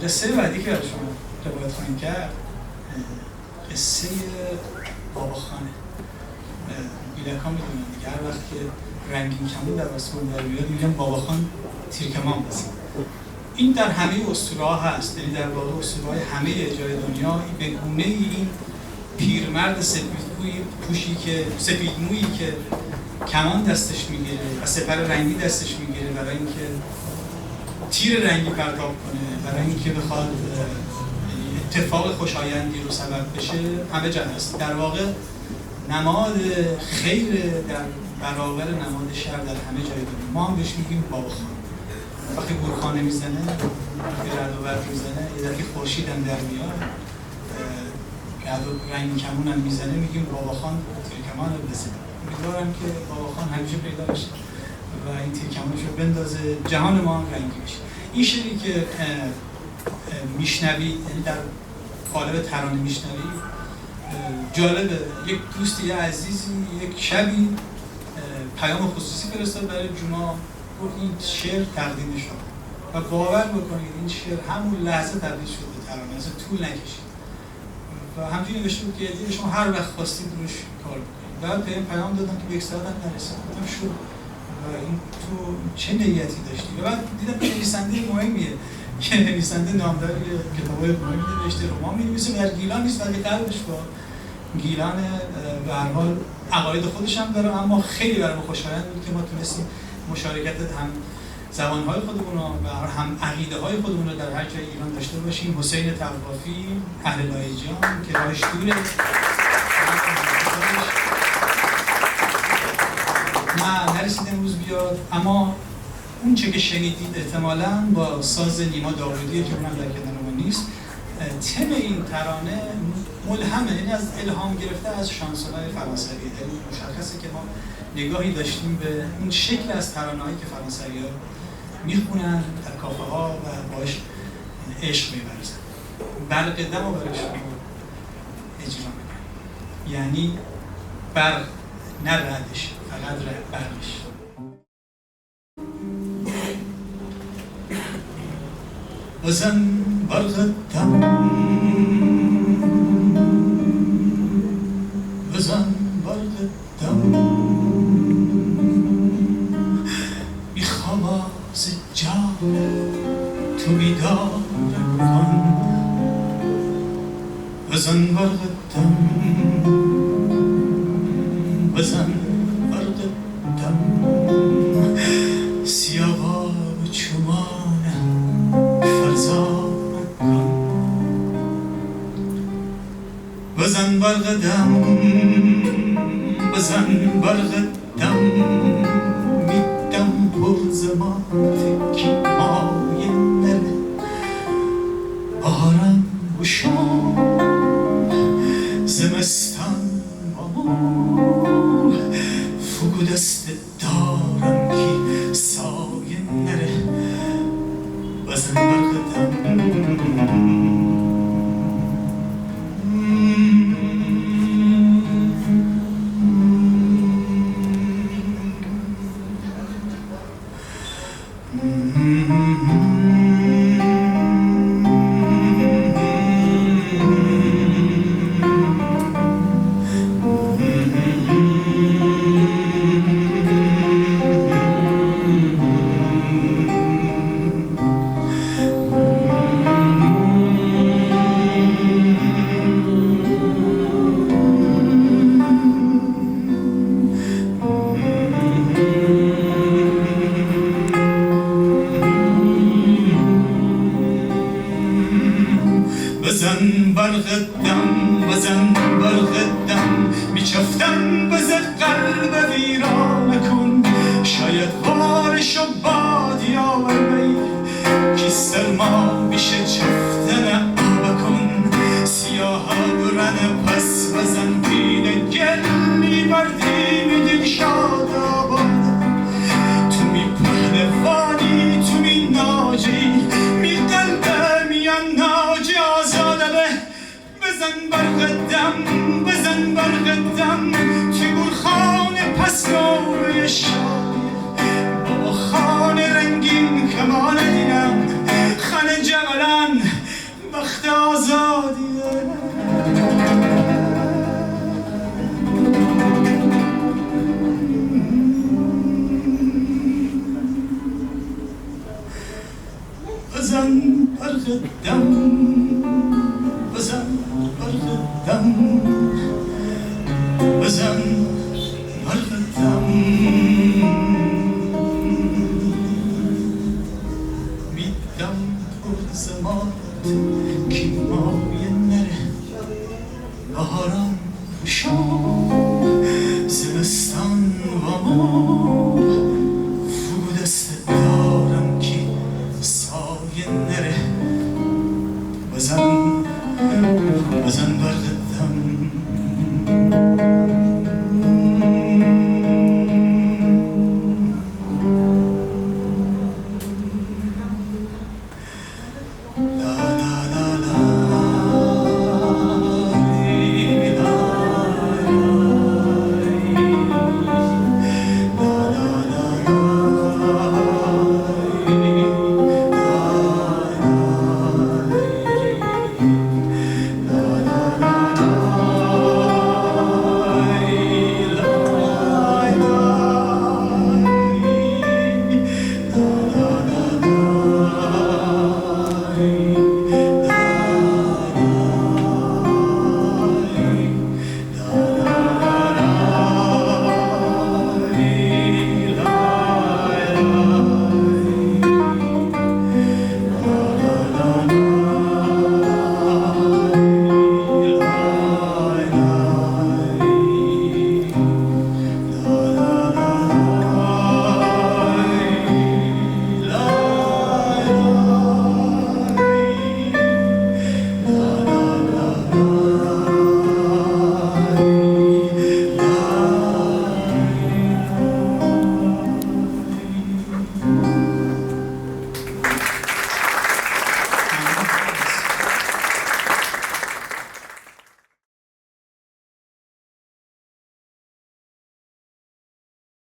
قصه بعدی که برای شما روایت خواهیم کرد قصه باباخانه. ایلکان میدونن دیگه هر وقت که رنگین کمون در آسمان در میاد میگن باباخان تیرکمان بزن. این در همه اسطوره‌ها هست، یعنی در واقع اسطوره‌های همه جای دنیا به گونه‌ای این پیرمرد سفید مویی که کمان دستش میگیره و سپر رنگی دستش میگیره برای اینکه تیر رنگی پرتاب کنه، برای اینکه بخواد اتفاق خوشایندی رو سبب بشه، همه جا هست. در واقع نماد خیر در برابر نماد شر در همه جای دنیا. ما هم بهش میگیم باباخان. وقتی گورخانه میزنه، وقتی رعد و برق میزنه، یه دفعه خورشید هم در میاد، رعد و رنگین کمون هم میزنه، میگیم باباخان تیرکمان رو بزنه. امیدوارم که باباخان همیشه پیدا بشه و این تیرکمانش رو بندازه، جهان ما هم رنگی بشه. این شعری که میشنوید، یعنی در قالب ترانه میشنوید، جالبه. یک دوستی عزیزی یک شبی پیام خصوصی فرستاد برای جونا، گفت این شعر تقدیم شد و باور بکنید این شعر همون لحظه تبدیل شد به ترانه، اصلا طول نکشید و همچنین نوشته بود که شما هر وقت خواستید روش کار بکنید. بعد پیام دادم که به یک ساعت هم نرسید، گفتم شد و این تو چه نیتی داشتی؟ و بعد دیدم که نویسنده مهمیه که نویسنده نامدار کتابای مهمی نوشته، رمان می‌نویسه، در گیلان نیست ولی قلبش با گیلان به هر حال عقاید خودش هم داره. اما خیلی برام خوشایند بود که ما تونستیم مشارکت هم زبان‌های خودمون و هم عقیده‌های خودمون رو در هر جای ایران داشته باشیم. حسین طوافی، اهل لایجان که راهش دوره، نه نرسید امروز بیاد، اما اون چه که شنیدید احتمالاً با ساز نیما داوودی که اونم در کنار ما نیست، تم این ترانه ملهمه، یعنی از الهام گرفته از شانسون‌های فرانسوی. یعنی مشخصه که ما نگاهی داشتیم به اون شکل از ترانه‌هایی که فرانسوی‌ها میخونن در کافه‌ها و باش عشق می‌ورزن. برق دم رو برای شما اجرا می‌کنیم، یعنی برق نه رعدش، فقط برقش. بزن برق دم، بزن برق دم، میخوام از جان تو بیدار کن. بزن برق دم، بزن برق دم، سیاوار چومان فرزا کن. بزن برق دم، بزن برق دم، میدم پر زمات کی مای نره. بارم گشا زمستان مامو، فگو دست دارم کی سایه نره. بزن برق دم، بزن برق دم، بزن برق دم، میچفتم بزد قلب ویران کن. شاید بارش و باد یاور بی کی سرما بیشه چفتن آب کن. سیاه برن پس بزن بین گل میبردی میدین شاد آباد. تو می پهلوانی تو می ناجی می قلبه میان ناجی آزاده. بزن برق دم، بزن برق دم، توی گورخانه پس نوره شادی. با خانه رنگین کمان دیدم خانه جمالن دم بزن برق دم بزن برق دم میدم پر زمانت که مایه نره بهارم شام